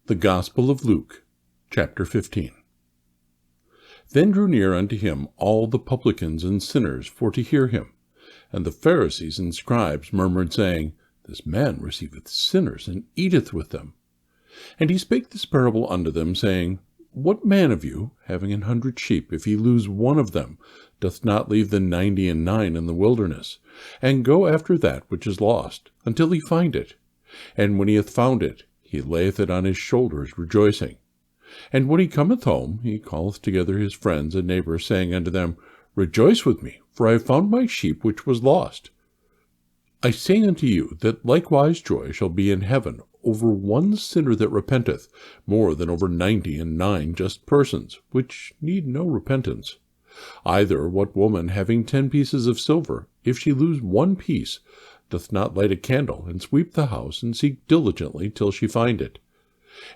The Gospel of Luke, chapter 15. Then drew near unto him all the publicans and sinners for to hear him. And the Pharisees and scribes murmured, saying, This man receiveth sinners, and eateth with them. And he spake this parable unto them, saying, What man of you, having 100 sheep, if he lose one of them, doth not leave the 99 in the wilderness, and go after that which is lost, until he find it? And when he hath found it, he layeth it on his shoulders, rejoicing. And when he cometh home, he calleth together his friends and neighbors, saying unto them, Rejoice with me, for I have found my sheep which was lost. I say unto you, that likewise joy shall be in heaven over one sinner that repenteth, more than over 99 just persons, which need no repentance. Either what woman, having 10 pieces of silver, if she lose one piece, doth not light a candle, and sweep the house, and seek diligently till she find it?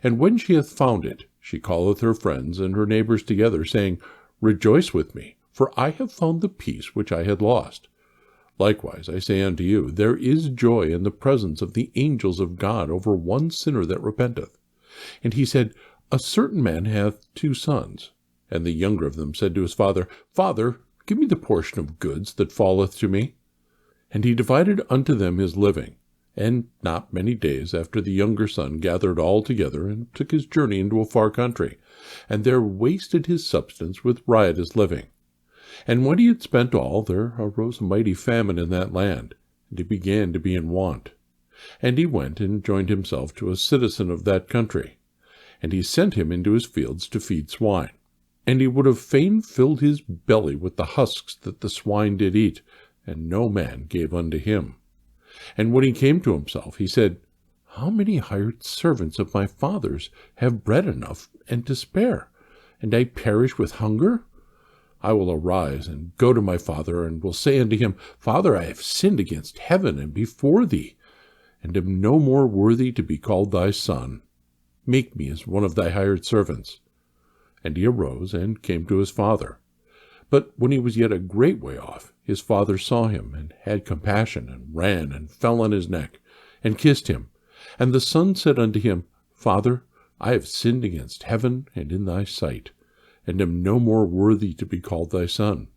And when she hath found it, she calleth her friends and her neighbors together, saying, Rejoice with me, for I have found the piece which I had lost. Likewise, I say unto you, there is joy in the presence of the angels of God over one sinner that repenteth. And he said, A certain man hath 2 sons. And the younger of them said to his father, Father, give me the portion of goods that falleth to me. And he divided unto them his living. And not many days after, the younger son gathered all together, and took his journey into a far country, and there wasted his substance with riotous living. And when he had spent all, there arose a mighty famine in that land, and he began to be in want. And he went and joined himself to a citizen of that country, and he sent him into his fields to feed swine. And he would have fain filled his belly with the husks that the swine did eat, and no man gave unto him. And when he came to himself, he said, How many hired servants of my father's have bread enough and to spare, and I perish with hunger? I will arise and go to my father, and will say unto him, Father, I have sinned against heaven and before thee, and am no more worthy to be called thy son. Make me as one of thy hired servants. And he arose and came to his father. But when he was yet a great way off, his father saw him, and had compassion, and ran, and fell on his neck, and kissed him. And the son said unto him, Father, I have sinned against heaven and in thy sight, and am no more worthy to be called thy son.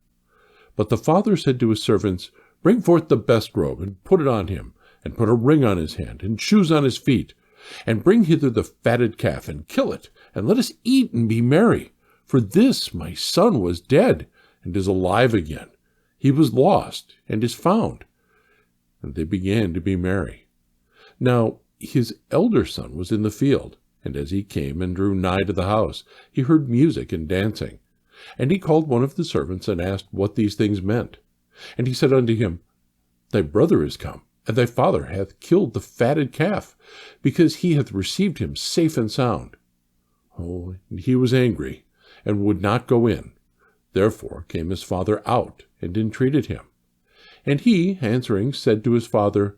But the father said to his servants, Bring forth the best robe, and put it on him, and put a ring on his hand, and shoes on his feet. And bring hither the fatted calf, and kill it, and let us eat and be merry. For this my son was dead, and is alive again. He was lost, and is found. And they began to be merry. Now his elder son was in the field, and as he came and drew nigh to the house, he heard music and dancing. And he called one of the servants, and asked what these things meant. And he said unto him, Thy brother is come, and thy father hath killed the fatted calf, because he hath received him safe and sound. And he was angry, and would not go in. Therefore came his father out, and entreated him. And he, answering, said to his father,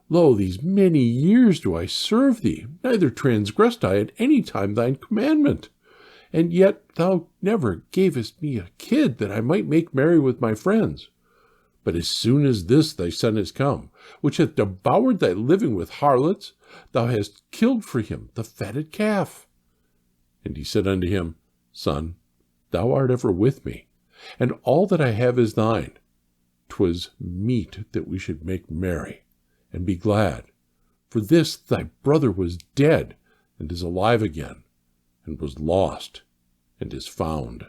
Lo, these many years do I serve thee, neither transgressed I at any time thine commandment. And yet thou never gavest me a kid, that I might make merry with my friends. But as soon as this thy son is come, which hath devoured thy living with harlots, thou hast killed for him the fatted calf. And he said unto him, Son, thou art ever with me, and all that I have is thine. 'Twas meet that we should make merry, and be glad. For this thy brother was dead, and is alive again, and was lost, and is found.